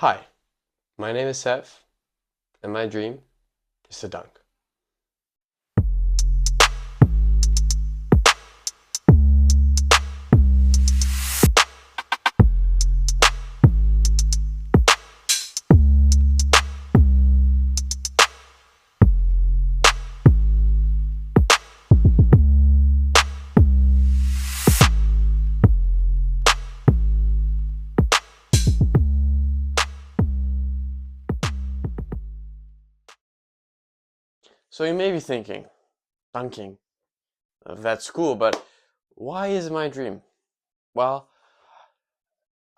Hi, my name is Seth, and my dream is to dunk. So you may be thinking, dunking, that's cool, but why is it my dream? Well,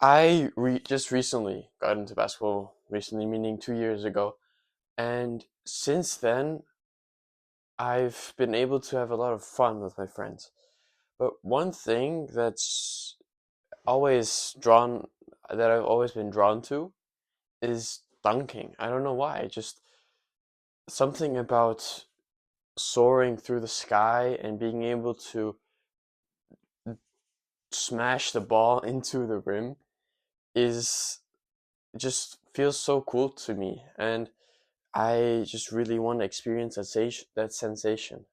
just recently got into basketball, recently meaning 2 years ago, and since then I've been able to have a lot of fun with my friends. But one thing that I've always been drawn to is dunking. I don't know why, just something about soaring through the sky and being able to smash the ball into the rim is just feels so cool to me, and I just really want to experience that sensation.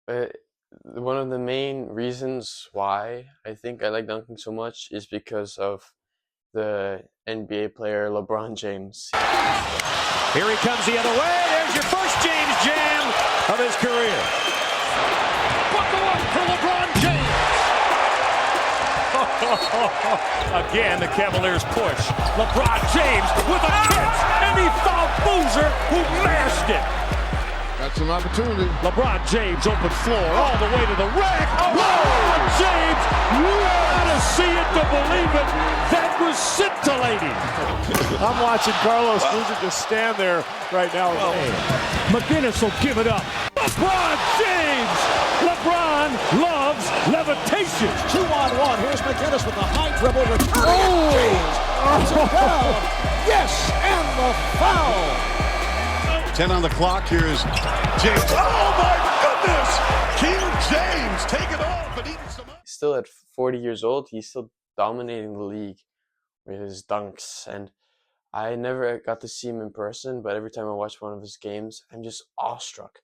But one of the main reasons why I think I like dunking so much is because of the NBA player LeBron James. Here he comes the other way. There's your first James Jam of his career. Buckle up for LeBron James. Again, the Cavaliers push. LeBron James with a catch, and he fouled Boozer, who mashed it. Got some opportunity. LeBron James open floor all the way to the rack. LeBron James, you gotta see it to believe it. That was scintillating. I'm watching Carlos Boozer just stand there right now. McGinnis will give it up. LeBron James! LeBron loves levitation. 2-on-1. Here's McGinnis with the high dribble. Returning James. It's a foul. Yes, and the foul. 10 on the clock. Here's James. Oh my goodness! King James taking off and eating some. Still at 40 years old, he's still dominating the league with his dunks, and I never got to see him in person, but every time I watch one of his games, I'm just awestruck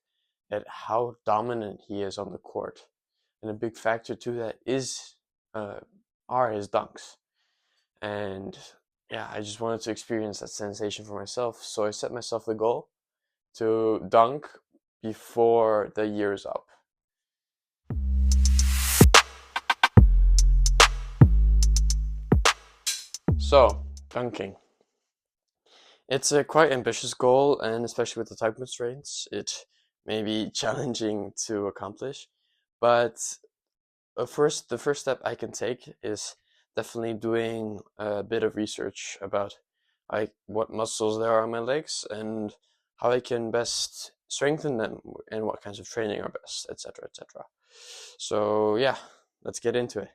at how dominant he is on the court. And a big factor to that are his dunks. And yeah, I just wanted to experience that sensation for myself, so I set myself the goal to dunk before the year is up. So, dunking. It's a quite ambitious goal, and especially with the time constraints, it may be challenging to accomplish. But the first step I can take is definitely doing a bit of research about what muscles there are on my legs and how I can best strengthen them and what kinds of training are best, etc., etc. So yeah, let's get into it.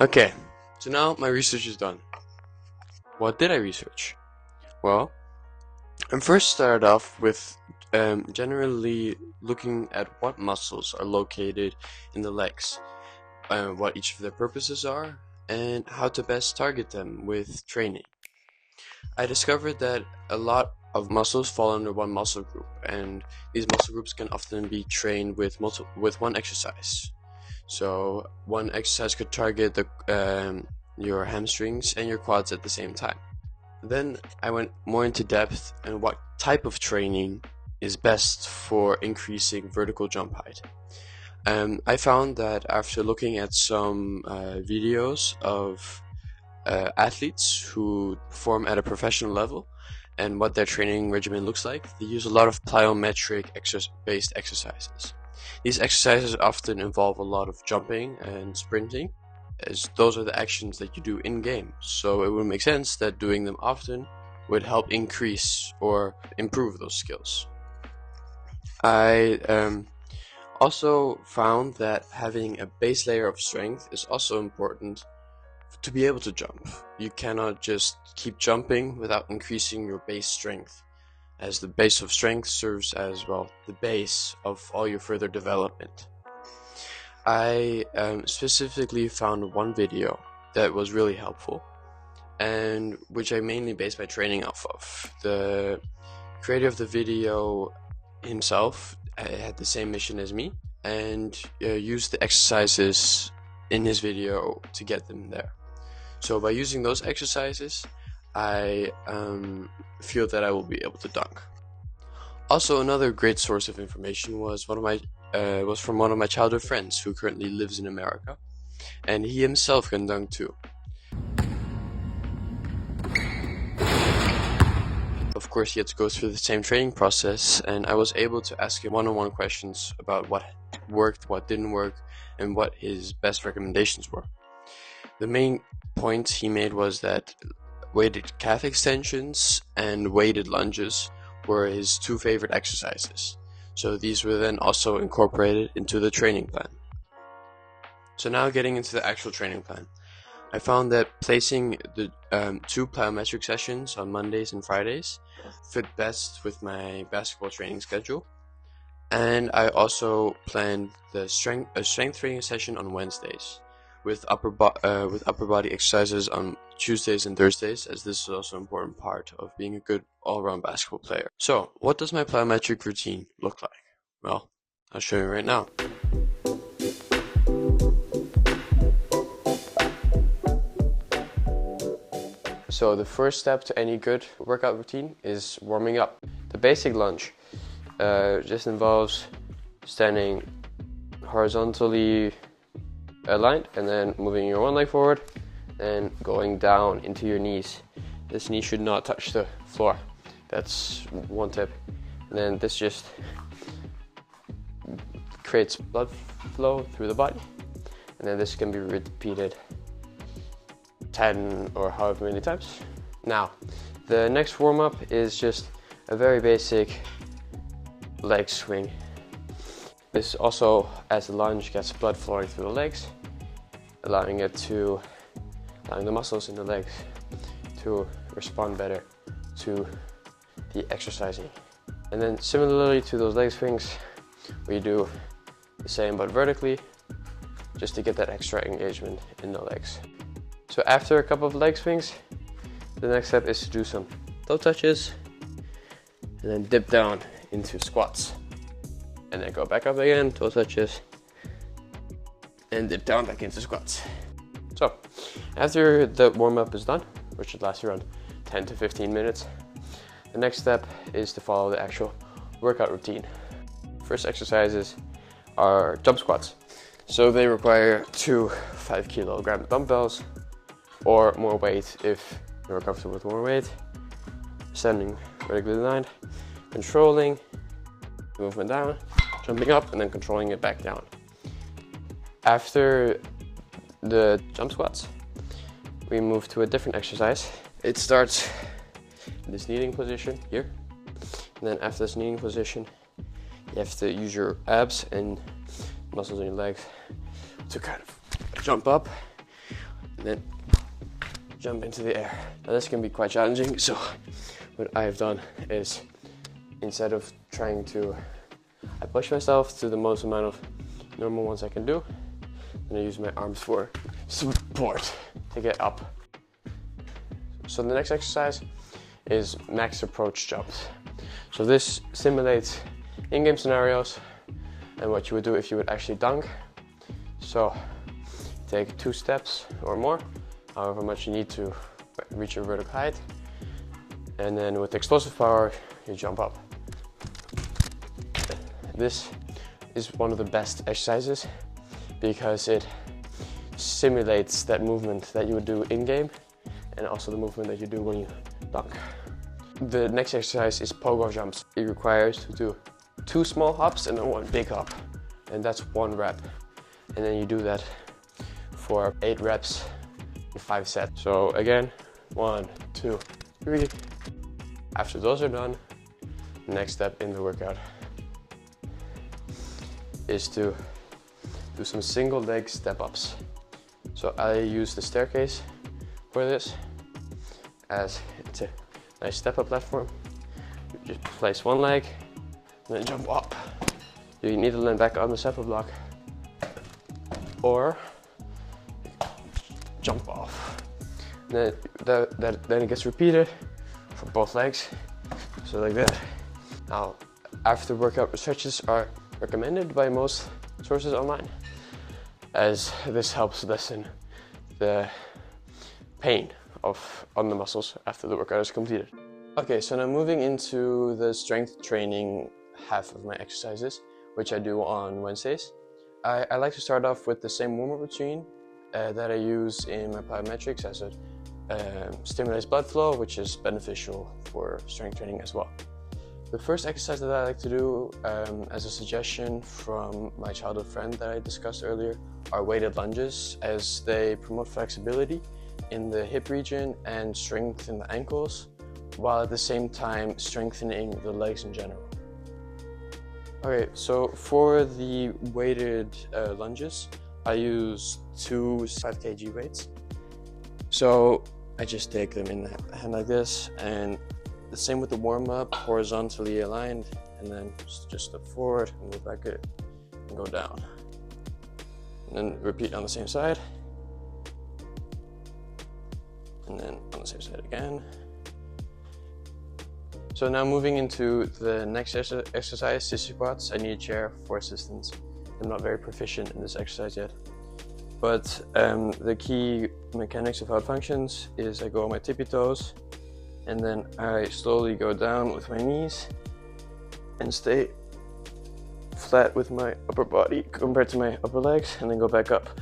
Okay, so now my research is done. What did I research? Well, I first started off with generally looking at what muscles are located in the legs, what each of their purposes are, and how to best target them with training. I discovered that a lot of muscles fall under one muscle group, and these muscle groups can often be trained with one exercise. So one exercise could target your hamstrings and your quads at the same time. Then I went more into depth on what type of training is best for increasing vertical jump height. I found that after looking at some videos of athletes who perform at a professional level and what their training regimen looks like, they use a lot of plyometric based exercises. These exercises often involve a lot of jumping and sprinting, as those are the actions that you do in game. So it would make sense that doing them often would help increase or improve those skills. I also found that having a base layer of strength is also important to be able to jump. You cannot just keep jumping without increasing your base strength, as the base of strength serves as, well, the base of all your further development. I specifically found one video that was really helpful, and which I mainly based my training off of. The creator of the video himself had the same mission as me, and used the exercises in his video to get them there. So by using those exercises, I feel that I will be able to dunk. Also, another great source of information was from one of my childhood friends who currently lives in America, and he himself can dunk too. Of course, he had to go through the same training process, and I was able to ask him one-on-one questions about what worked, what didn't work, and what his best recommendations were. The main point he made was that weighted calf extensions and weighted lunges were his two favorite exercises. So these were then also incorporated into the training plan. So now getting into the actual training plan. I found that placing the 2 plyometric sessions on Mondays and Fridays fit best with my basketball training schedule. And I also planned a strength training session on Wednesdays, with upper body exercises on Tuesdays and Thursdays, as this is also an important part of being a good all-around basketball player. So, what does my plyometric routine look like? Well, I'll show you right now. So the first step to any good workout routine is warming up. The basic lunge just involves standing horizontally aligned and then moving your one leg forward and going down into your knees. This knee should not touch the floor. That's one tip. And then this just creates blood flow through the body. And then this can be repeated 10 or however many times. Now, the next warm-up is just a very basic leg swing. This also, as the lunge, gets blood flowing through the legs, allowing the muscles in the legs to respond better to the exercising. And then similarly to those leg swings, we do the same but vertically, just to get that extra engagement in the legs. So after a couple of leg swings, the next step is to do some toe touches and then dip down into squats. And then go back up again, toe touches, and dip down back into squats. So after the warm-up is done, which should last around 10 to 15 minutes, the next step is to follow the actual workout routine. First exercises are jump squats. So they require 2 5-kilogram dumbbells or more weight if you're comfortable with more weight. Standing vertically aligned, controlling the movement down, jumping up, and then controlling it back down. After the jump squats, we move to a different exercise. It starts in this kneeling position here. And then after this kneeling position, you have to use your abs and muscles in your legs to kind of jump up and then jump into the air. Now this can be quite challenging, so what I've done is, instead of trying to, I push myself to the most amount of normal ones I can do, and I use my arms for support to get up. So the next exercise is max approach jumps. So this simulates in-game scenarios and what you would do if you would actually dunk. So take 2 steps or more, however much you need to reach your vertical height, and then with explosive power you jump up. This is one of the best exercises because it simulates that movement that you would do in-game and also the movement that you do when you dunk. The next exercise is pogo jumps. It requires to do 2 small hops and then 1 big hop, and that's 1 rep. And then you do that for 8 reps in 5 sets. So again, 1, 2, 3. After those are done, the next step in the workout is to do some single leg step ups. So I use the staircase for this, as it's a nice step up platform. You just place 1 leg and then jump up. You need to land back on the step up block or jump off. Then it gets repeated for both legs, so like that. Now, after workout stretches are recommended by most sources online, as this helps lessen the pain on the muscles after the workout is completed. Okay, so now moving into the strength training half of my exercises, which I do on Wednesdays. I like to start off with the same warm-up routine that I use in my plyometrics, as it stimulates blood flow, which is beneficial for strength training as well. The first exercise that I like to do, as a suggestion from my childhood friend that I discussed earlier, are weighted lunges, as they promote flexibility in the hip region and strengthen the ankles, while at the same time strengthening the legs in general. Okay, so for the weighted lunges, I use 2 5 kg weights. So I just take them in the hand like this, and the same with the warm-up, horizontally aligned, and then just step forward and move back it and go down. And then repeat on the same side. And then on the same side again. So now moving into the next exercise, sissy squats. I need a chair for assistance. I'm not very proficient in this exercise yet. But the key mechanics of how it functions is I go on my tippy toes, and then I slowly go down with my knees and stay flat with my upper body compared to my upper legs, and then go back up.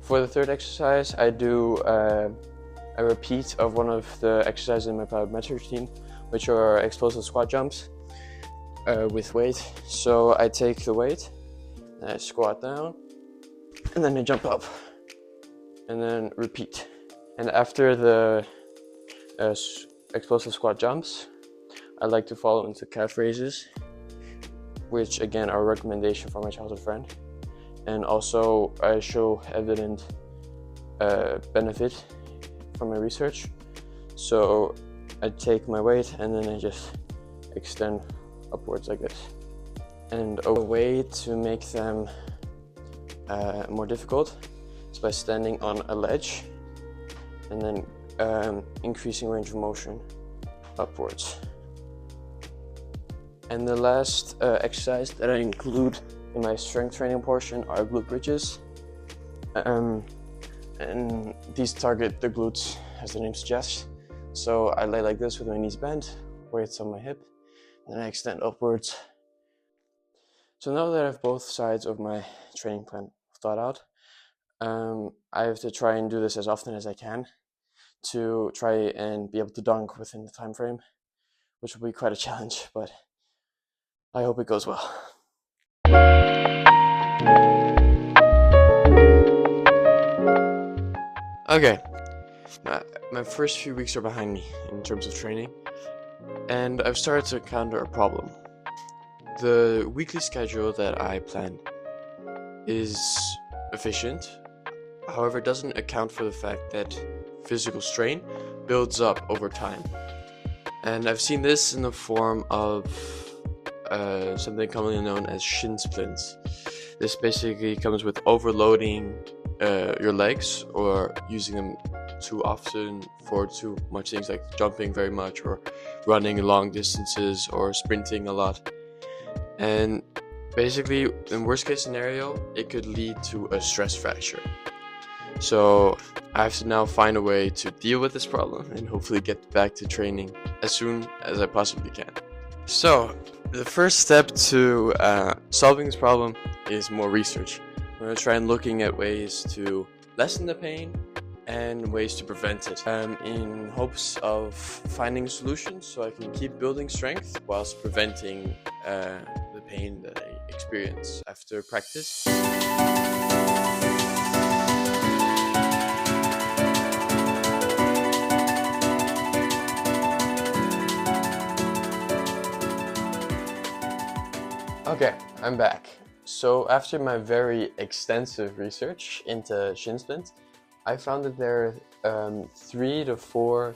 For the third exercise, I do a repeat of one of the exercises in my plyometric routine, which are explosive squat jumps with weight. So I take the weight and I squat down, and then I jump up, and then repeat. And after the explosive squat jumps, I like to follow into calf raises, which again are a recommendation from my childhood friend. And also I show evident benefit from my research. So I take my weight and then I just extend upwards like this. And a way to make them more difficult is by standing on a ledge and then increasing range of motion upwards. And the last exercise that I include in my strength training portion are glute bridges. And these target the glutes, as the name suggests. So I lay like this with my knees bent, weights on my hip, and I extend upwards. So now that I have both sides of my training plan thought out, I have to try and do this as often as I can to try and be able to dunk within the time frame, which will be quite a challenge, but I hope it goes well. Okay, my first few weeks are behind me in terms of training, and I've started to encounter a problem. The weekly schedule that I planned is efficient, however it doesn't account for the fact that physical strain builds up over time. And I've seen this in the form of something commonly known as shin splints. This basically comes with overloading your legs or using them too often for too much things like jumping very much or running long distances or sprinting a lot. And basically, in worst case scenario, it could lead to a stress fracture. So I have to now find a way to deal with this problem and hopefully get back to training as soon as I possibly can. So The first step to solving this problem is more research. We're going to try and looking at ways to lessen the pain and ways to prevent it, in hopes of finding solutions so I can keep building strength whilst preventing the pain that I experience after practice. Okay, I'm back. So after my very extensive research into shin splints, I found that there are 3 to 4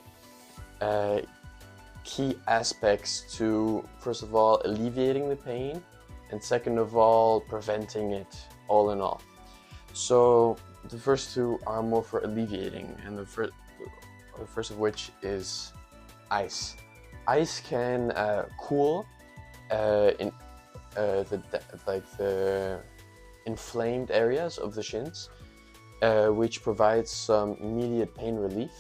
key aspects to, first of all, alleviating the pain, and second of all, preventing it all in all. So the first 2 are more for alleviating, and the first of which is ice. Ice can cool the inflamed areas of the shins, which provides some immediate pain relief,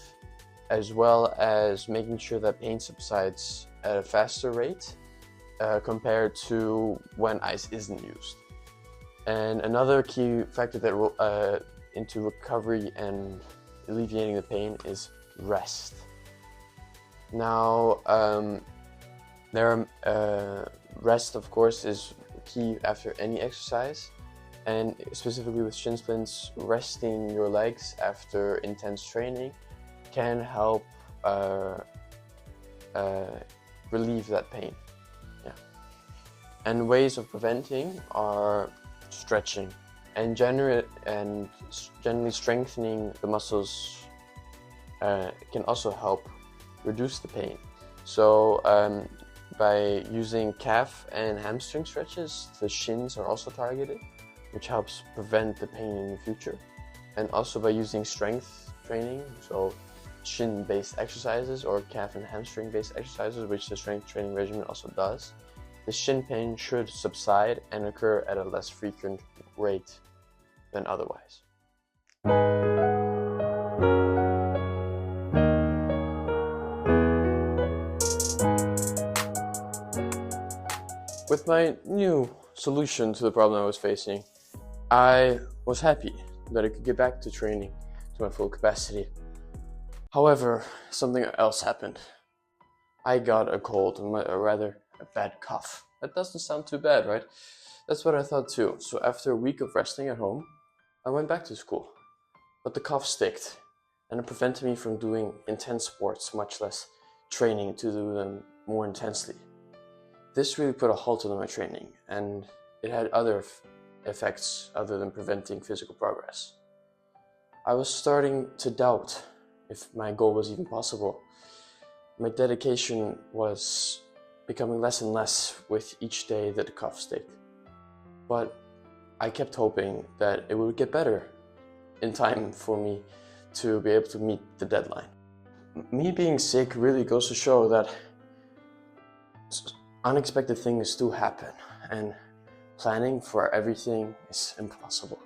as well as making sure that pain subsides at a faster rate compared to when ice isn't used. And another key factor that into recovery and alleviating the pain is rest. Now, rest, of course, is key after any exercise, and specifically with shin splints, resting your legs after intense training can help relieve that pain. Yeah. And ways of preventing are stretching and generally strengthening the muscles can also help reduce the pain. So by using calf and hamstring stretches, the shins are also targeted, which helps prevent the pain in the future. And also by using strength training, so shin-based exercises or calf and hamstring-based exercises, which the strength training regimen also does, the shin pain should subside and occur at a less frequent rate than otherwise. With my new solution to the problem I was facing, I was happy that I could get back to training to my full capacity. However, something else happened. I got a cold, or rather a bad cough. That doesn't sound too bad, right? That's what I thought too. So after a week of resting at home, I went back to school. But the cough sticked, and it prevented me from doing intense sports, much less training to do them more intensely. This really put a halt to my training, and it had other effects other than preventing physical progress. I was starting to doubt if my goal was even possible. My dedication was becoming less and less with each day that the cough sticked. But I kept hoping that it would get better in time for me to be able to meet the deadline. Me being sick really goes to show that unexpected things do happen, and planning for everything is impossible.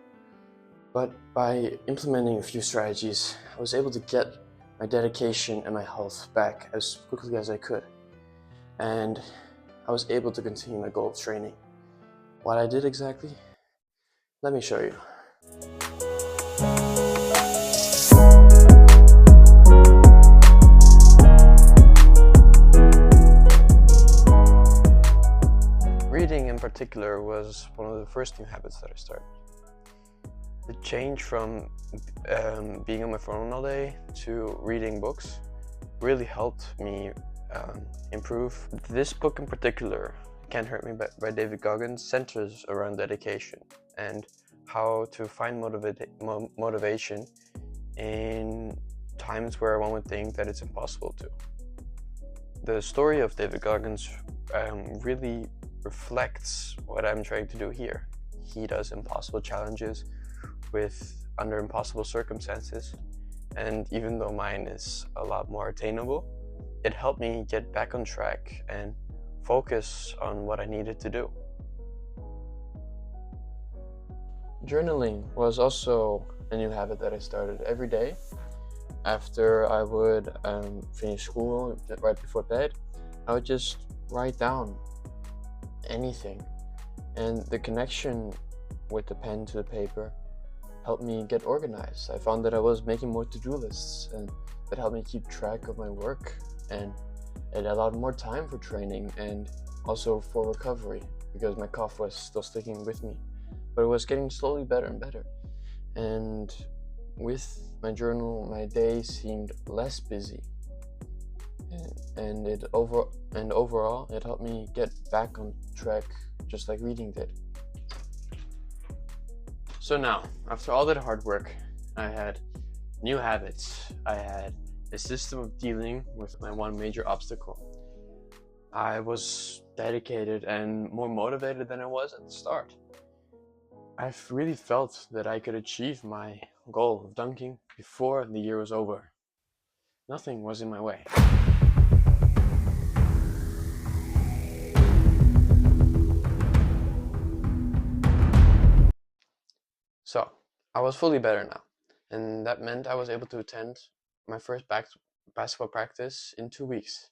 But by implementing a few strategies, I was able to get my dedication and my health back as quickly as I could. And I was able to continue my goal of training. What I did exactly? Let me show you. Reading in particular was one of the first new habits that I started. The change from being on my phone all day to reading books really helped me improve. This book in particular, Can't Hurt Me by David Goggins, centers around dedication and how to find motivation in times where one would think that it's impossible to. The story of David Goggins really reflects what I'm trying to do here. He does impossible challenges under impossible circumstances, and even though mine is a lot more attainable, it helped me get back on track and focus on what I needed to do. Journaling was also a new habit that I started every day. After I would finish school, right before bed, I would just write down anything. And the connection with the pen to the paper helped me get organized. I found that I was making more to-do lists, and that helped me keep track of my work, and it allowed more time for training and also for recovery, because my cough was still sticking with me, but it was getting slowly better and better. And with my journal, my day seemed less busy, and overall it helped me get back on track, just like reading did. So now, after all that hard work, I had new habits. I had a system of dealing with my one major obstacle. I was dedicated and more motivated than I was at the start. I really felt that I could achieve my goal of dunking before the year was over. Nothing was in my way. So, I was fully better now, and that meant I was able to attend my first basketball practice in 2 weeks.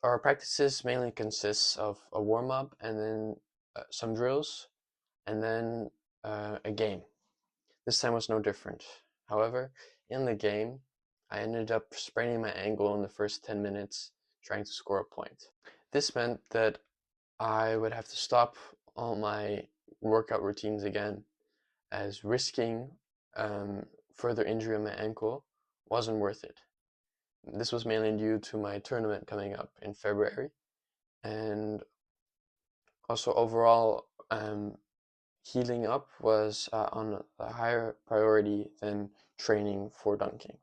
Our practices mainly consists of a warm-up and then some drills, and then a game. This time was no different. However, in the game, I ended up spraining my ankle in the first 10 minutes trying to score a point. This meant that I would have to stop all my workout routines again, as risking further injury on my ankle wasn't worth it. This was mainly due to my tournament coming up in February, and also overall healing up was on a higher priority than training for dunking.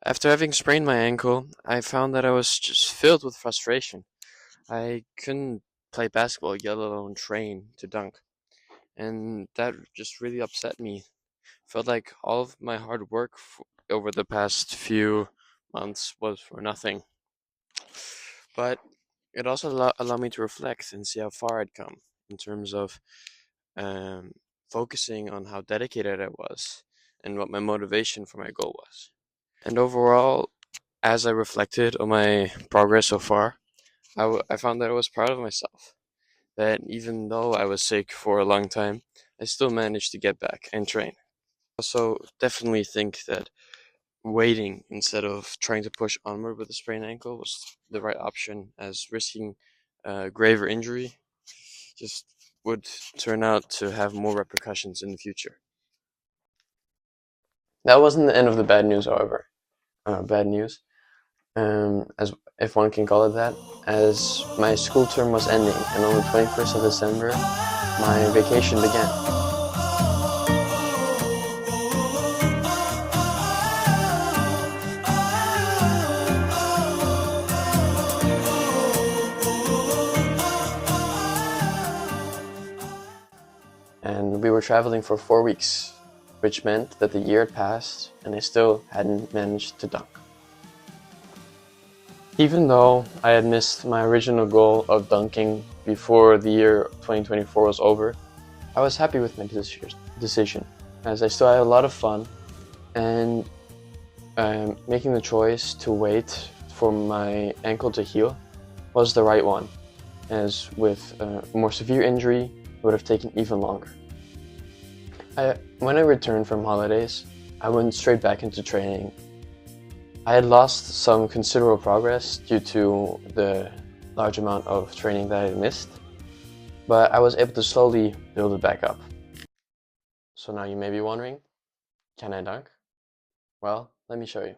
After having sprained my ankle, I found that I was just filled with frustration. I couldn't play basketball, let alone train to dunk. And that just really upset me. Felt like all of my hard work over the past few months was for nothing. But it also allowed me to reflect and see how far I'd come in terms of focusing on how dedicated I was and what my motivation for my goal was. And overall, as I reflected on my progress so far, I found that I was proud of myself. That even though I was sick for a long time, I still managed to get back and train. Also, definitely think that waiting instead of trying to push onward with a sprained ankle was the right option, as risking graver injury just would turn out to have more repercussions in the future. That wasn't the end of the bad news, however. Bad news, as if one can call it that, as my school term was ending, and on the 21st of December, my vacation began. And we were traveling for 4 weeks, which meant that the year had passed and I still hadn't managed to dunk. Even though I had missed my original goal of dunking before the year 2024 was over, I was happy with my decision, as I still had a lot of fun, and making the choice to wait for my ankle to heal was the right one, as with a more severe injury, it would have taken even longer. When I returned from holidays, I went straight back into training. I had lost some considerable progress due to the large amount of training that I had missed, but I was able to slowly build it back up. So now you may be wondering, can I dunk? Well, let me show you.